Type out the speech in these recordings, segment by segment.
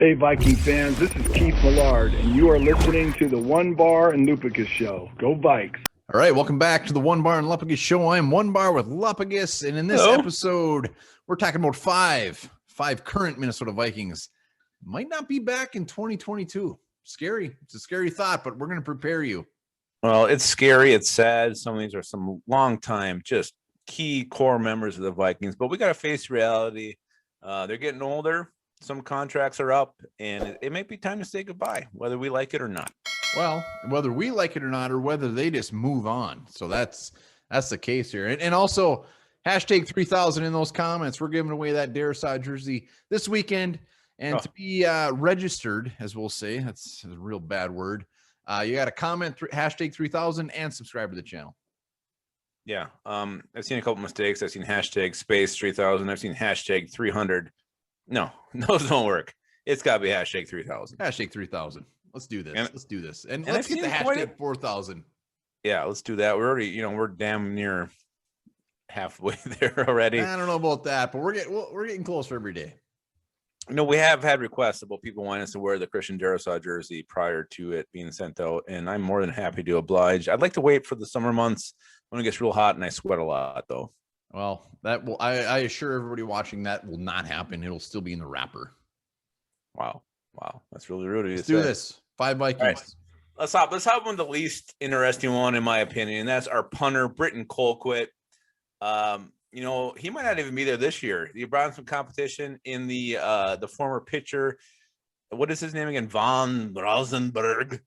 Hey, Viking fans, this is Keith Millard, and you are listening to the One Bar and Lupicus Show. Go Vikes. All right, welcome back to the One Bar and Lupicus Show. I'm One Bar with Lupicus, and in this episode, we're talking about five current Minnesota Vikings. Might not be back in 2022. Scary. It's a scary thought, but we're going to prepare you. Well, it's scary. It's sad. Some of these are some long time, just key core members of the Vikings, but we got to face reality. They're getting older. Some contracts are up, and it may be time to say goodbye, whether we like it or not. Well, whether we like it or not, or whether they just move on. So that's the case here. And also, hashtag 3000 in those comments. We're giving away that Davidson jersey this weekend. And to be registered, as we'll say, that's a real bad word. You got to comment hashtag 3000 and subscribe to the channel. Yeah. I've seen a couple mistakes. I've seen hashtag space 3000. I've seen hashtag 300. No, those don't work. It's got to be hashtag 3000. Hashtag 3000. Let's do this. And let's get the hashtag 4000. Yeah, let's do that. We're already, we're damn near halfway there already. I don't know about that, but we're getting closer every day. We have had requests about people wanting us to wear the Christian Davidson jersey prior to it being sent out, and I'm more than happy to oblige. I'd like to wait for the summer months when it gets real hot and I sweat a lot, though. Well, that will. I assure everybody watching that will not happen. It'll still be in the wrapper. Wow, that's really rude of you. Let's do this. 5 Vikings. Right. Let's hop on the least interesting one, in my opinion, and that's our punter, Britton Colquitt. He might not even be there this year. He brought in some competition in the former pitcher. What is his name again? Von Rosenberg.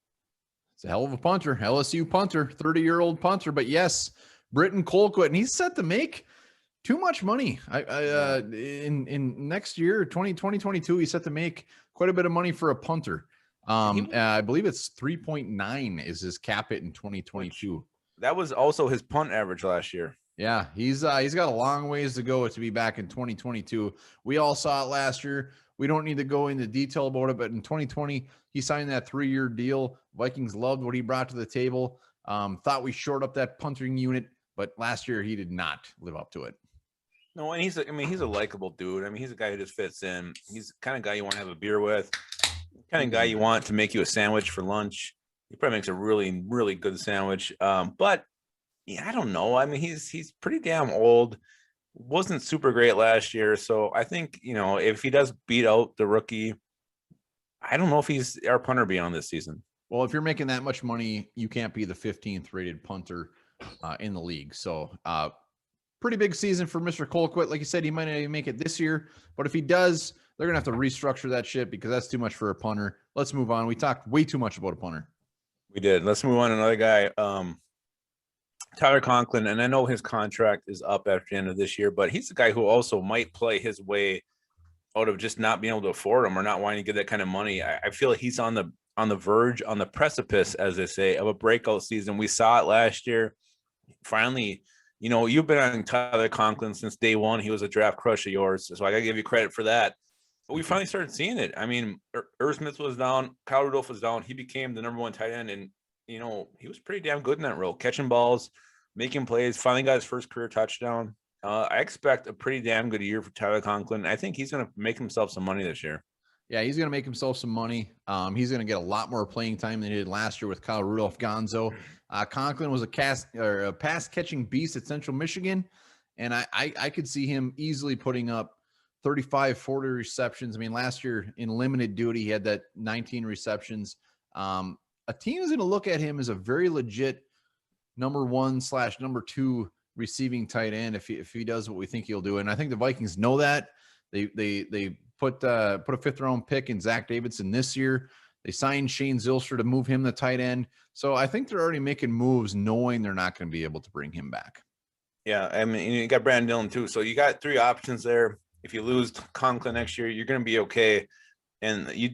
It's a hell of a punter, LSU punter, 30-year-old punter. But yes, Britton Colquitt, and he's set to make too much money. In next year, 2022, he's set to make quite a bit of money for a punter. I believe it's 3.9 is his cap hit in 2022. That was also his punt average last year. Yeah, he's got a long ways to go to be back in 2022. We all saw it last year. We don't need to go into detail about it, but in 2020, he signed that 3-year deal. Vikings loved what he brought to the table. Thought we shored up that punting unit, but last year he did not live up to it. No, and he's a likable dude. He's a guy who just fits in. He's the kind of guy you want to have a beer with, the kind of guy you want to make you a sandwich for lunch. He probably makes a really, really good sandwich. But yeah, I don't know. He's pretty damn old. Wasn't super great last year. So I think, if he does beat out the rookie, I don't know if he's our punter beyond this season. Well, if you're making that much money, you can't be the 15th rated punter in the league. So pretty big season for Mr. Colquitt. Like you said, he might not even make it this year, but if he does, they're going to have to restructure that shit because that's too much for a punter. Let's move on. We talked way too much about a punter. We did. Let's move on to another guy, Tyler Conklin. And I know his contract is up after the end of this year, but he's the guy who also might play his way out of just not being able to afford him or not wanting to get that kind of money. I feel like he's on the verge, on the precipice, as they say, of a breakout season. We saw it last year. Finally, you've been on Tyler Conklin since day one. He was a draft crush of yours, so I got to give you credit for that. But we finally started seeing it. Irv Smith was down. Kyle Rudolph was down. He became the number 1 tight end, and, he was pretty damn good in that role, catching balls, making plays, finally got his first career touchdown. I expect a pretty damn good year for Tyler Conklin. I think he's going to make himself some money this year. Yeah, he's going to make himself some money. He's going to get a lot more playing time than he did last year with Kyle Rudolph Gonzo. Conklin was a pass-catching beast at Central Michigan, and I could see him easily putting up 35, 40 receptions. Last year in limited duty, he had that 19 receptions. A team is going to look at him as a very legit number 1/number 2 receiving tight end if he does what we think he'll do. And I think the Vikings know that. They put a 5th-round pick in Zach Davidson this year. They signed Shane Zylstra to move him to tight end. So I think they're already making moves knowing they're not going to be able to bring him back. Yeah, you got Brandon Dillon too. So you got 3 options there. If you lose Conklin next year, you're going to be okay. And you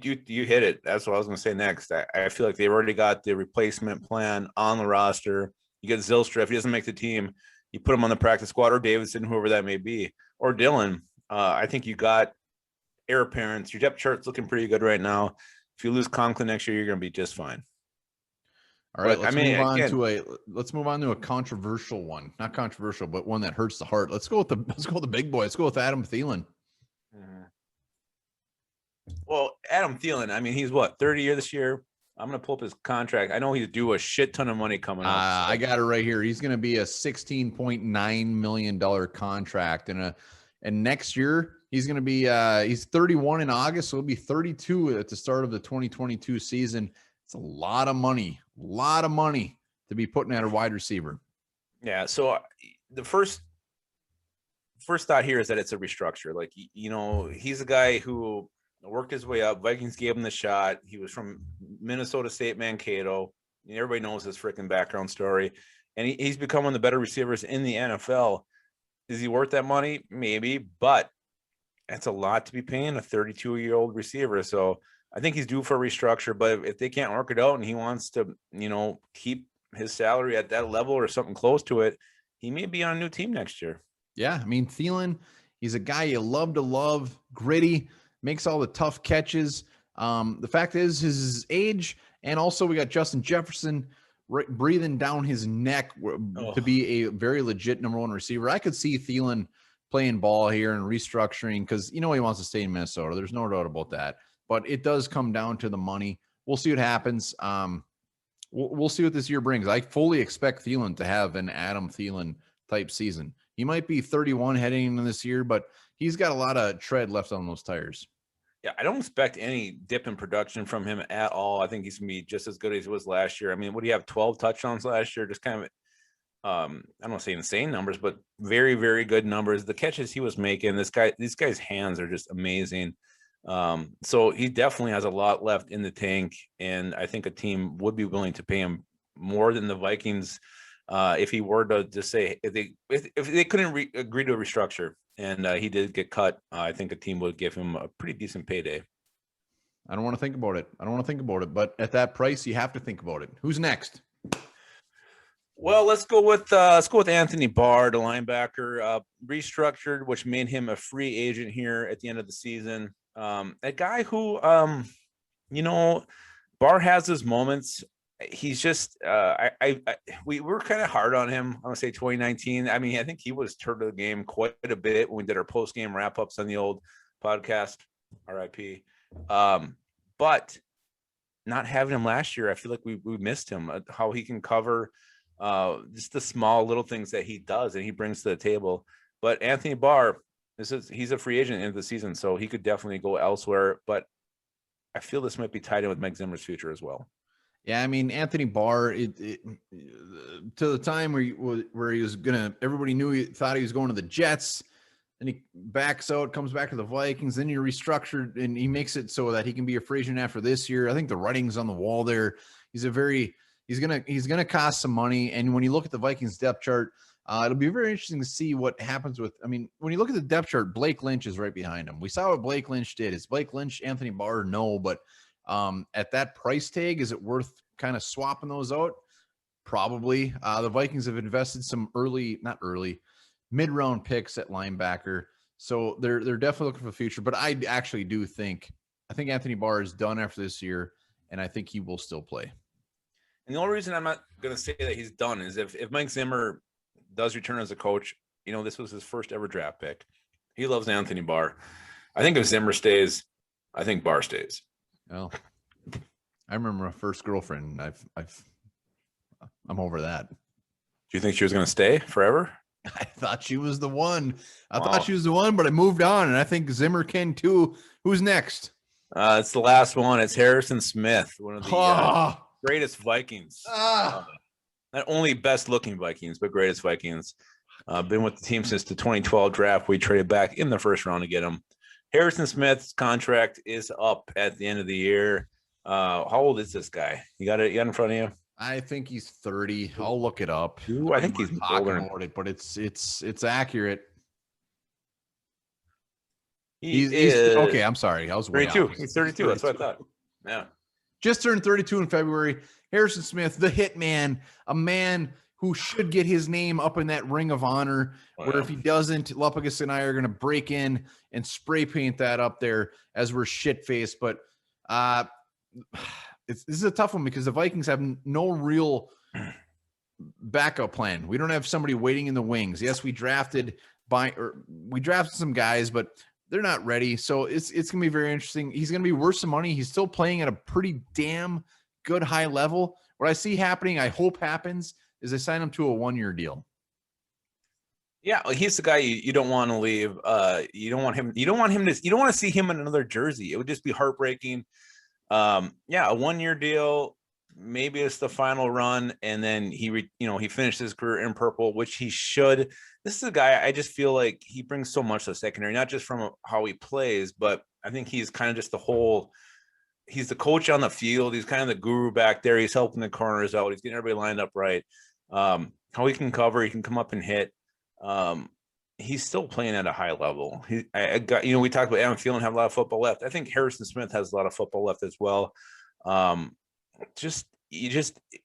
hit it. That's what I was going to say next. I feel like they've already got the replacement plan on the roster. You get Zylstra. If he doesn't make the team, you put him on the practice squad, or Davidson, whoever that may be, or Dillon. I think you got heir apparent. Your depth chart's looking pretty good right now. If you lose Conklin next year, you're going to be just fine. All right, let's move on to a controversial one. Not controversial, but one that hurts the heart. Let's go with the big boy. Let's go with Adam Thielen. Well, Adam Thielen, I mean, he's what, 30 year this year? I'm going to pull up his contract. I know he's due a shit ton of money coming up. I got it right here. He's going to be a $16.9 million contract. And next year, he's going to be he's 31 in August, so he'll be 32 at the start of the 2022 season. It's a lot of money to be putting at a wide receiver. Yeah. So the first thought here is that it's a restructure. Like, he's a guy who worked his way up. Vikings gave him the shot. He was from Minnesota State Mankato. Everybody knows his freaking background story. And he's become one of the better receivers in the NFL. Is he worth that money? Maybe, but that's a lot to be paying a 32-year-old receiver. So I think he's due for a restructure, but if they can't work it out and he wants to, keep his salary at that level or something close to it, he may be on a new team next year. Yeah. I mean, Thielen, he's a guy you love to love, gritty, makes all the tough catches. The fact is his age, and also we got Justin Jefferson breathing down his neck to be a very legit number one receiver. I could see Thielen playing ball here and restructuring because, he wants to stay in Minnesota. There's no doubt about that. But it does come down to the money. We'll see what happens. We'll see what this year brings. I fully expect Thielen to have an Adam Thielen type season. He might be 31 heading into this year, but he's got a lot of tread left on those tires. Yeah, I don't expect any dip in production from him at all. I think he's going to be just as good as he was last year. I mean, what do you have, 12 touchdowns last year? Just kind of, I don't want to say insane numbers, but very, very good numbers. The catches he was making, these guy's hands are just amazing. So he definitely has a lot left in the tank, and I think a team would be willing to pay him more than the Vikings if he were to just say if they couldn't agree to a restructure and he did get cut. I think a team would give him a pretty decent payday. I don't want to think about it. But at that price, you have to think about it. Who's next? Well, let's go with Anthony Barr, the linebacker, restructured, which made him a free agent here at the end of the season. A guy who, Barr has his moments. He's just, we were kind of hard on him. I want to say 2019. I mean, I think he was turned to the game quite a bit when we did our post game wrap ups on the old podcast, RIP. But not having him last year, I feel like we missed him. How he can cover just the small little things that he does and he brings to the table. But Anthony Barr, he's a free agent into the season, so he could definitely go elsewhere. But I feel this might be tied in with Mike Zimmer's future as well. Yeah, I mean, Anthony Barr, to the time where he was everybody thought he was going to the Jets, then he backs out, comes back to the Vikings, then he restructured and he makes it so that he can be a free agent after this year. I think the writing's on the wall there. He's gonna cost some money, and when you look at the Vikings depth chart, it'll be very interesting to see what happens with. I mean, when you look at the depth chart, Blake Lynch is right behind him. We saw what Blake Lynch did. Is Blake Lynch Anthony Barr? No, but at that price tag, is it worth kind of swapping those out? Probably. The Vikings have invested some mid-round picks at linebacker, so they're definitely looking for the future. But I actually do think Anthony Barr is done after this year, and I think he will still play. And the only reason I'm not going to say that he's done is if Mike Zimmer does return as a coach, this was his first ever draft pick. He loves Anthony Barr. I think if Zimmer stays, I think Barr stays. Well, I remember my first girlfriend. I'm over that. Do you think she was going to stay forever? I thought she was the one. Thought she was the one, but I moved on, and I think Zimmer can too. Who's next? It's the last one. It's Harrison Smith, one of the greatest Vikings. Not only best-looking Vikings, but greatest Vikings. Been with the team since the 2012 draft. We traded back in the first round to get him. Harrison Smith's contract is up at the end of the year. How old is this guy? You got it in front of you? I think he's 30. I'll look it up. Ooh, I think he's older. About it, but it's accurate. He's okay. I'm sorry. I was 32. He's 32. That's what I thought. Yeah. Just turned 32 in February. Harrison Smith, the Hitman, a man who should get his name up in that ring of honor, where if he doesn't, Lupagus and I are going to break in and spray paint that up there as we're shit-faced. But this is a tough one because the Vikings have no real backup plan. We don't have somebody waiting in the wings. Yes, we drafted some guys, but they're not ready. So it's gonna be very interesting. He's gonna be worth some money. He's still playing at a pretty damn good high level. What I see happening, I hope happens, is they sign him to a 1-year deal. Yeah, he's the guy you don't want to leave. You don't want him. You don't want to see him in another jersey. It would just be heartbreaking. Yeah, a 1-year deal. Maybe it's the final run, and then he finished his career in purple, which he should. This is a guy I just feel like he brings so much to the secondary, not just from how he plays, but I think he's kind of just he's the coach on the field. He's kind of the guru back there. He's helping the corners out. He's getting everybody lined up right. How he can cover, he can come up and hit. He's still playing at a high level. We talked about Adam Thielen have a lot of football left. I think Harrison Smith has a lot of football left as well. Just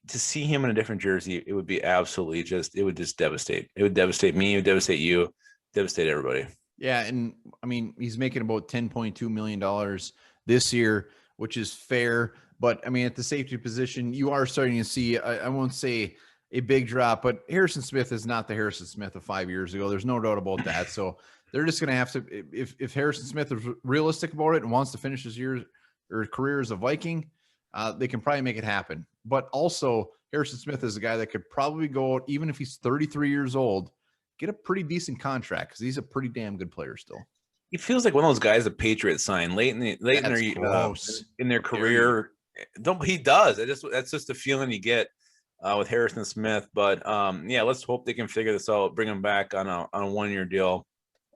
to see him in a different jersey, it would be absolutely it would just devastate. It would devastate me. It would devastate you, devastate everybody. Yeah. And I mean, he's making about $10.2 million this year, which is fair. But I mean, at the safety position, you are starting to see, I won't say a big drop, but Harrison Smith is not the Harrison Smith of 5 years ago. There's no doubt about that. So they're just going to have to, if Harrison Smith is realistic about it and wants to finish his career as a Viking, they can probably make it happen. But also Harrison Smith is a guy that could probably go out, even if he's 33 years old, get a pretty decent contract because he's a pretty damn good player still. He feels like one of those guys the Patriots sign late in their career. He does. That's just the feeling you get with Harrison Smith. But yeah, let's hope they can figure this out, bring him back on a 1-year deal.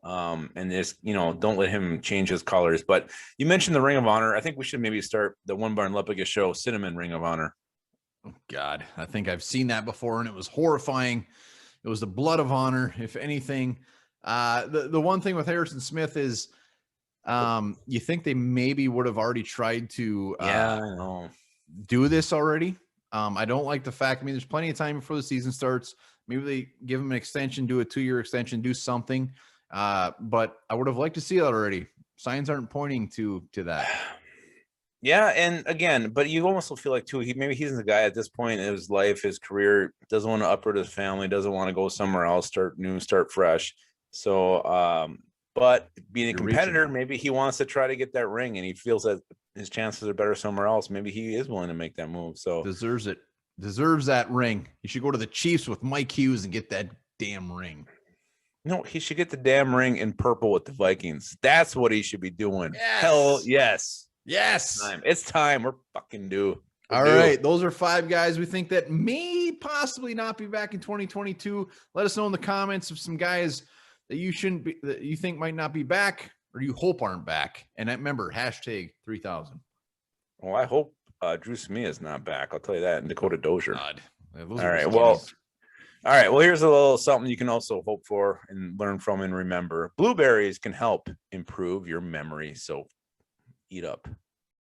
And just, don't let him change his colors. But you mentioned the Ring of Honor. I think we should maybe start the One Bar and Lepicus show Cinnamon Ring of Honor. Oh God, I think I've seen that before and it was horrifying. It was the blood of honor, if anything. The one thing with Harrison Smith is you think they maybe would have already tried to do this already. I don't like the fact, there's plenty of time before the season starts. Maybe they give him an extension, do a 2-year extension, do something. But I would have liked to see that already. Signs aren't pointing to that. Yeah, and again, but you almost feel like too, he's the guy at this point in his life, his career, doesn't want to uproot his family, doesn't want to go somewhere else, start new, start fresh. So, but being a competitor, maybe he wants to try to get that ring, and he feels that his chances are better somewhere else. Maybe he is willing to make that move. So deserves that ring. He should go to the Chiefs with Mike Hughes and get that damn ring. No, he should get the damn ring in purple with the Vikings. That's what he should be doing. Yes. Hell yes. Yes. It's time. We're fucking due. All right. Those are 5 guys we think that may possibly not be back in 2022. Let us know in the comments of some guys that you think might not be back or you hope aren't back. And remember, #3000. Well, I hope Drew Smith is not back. I'll tell you that. And Dakota Dozier. God. All right. Well, here's a little something you can also hope for and learn from and remember. Blueberries can help improve your memory. So eat up.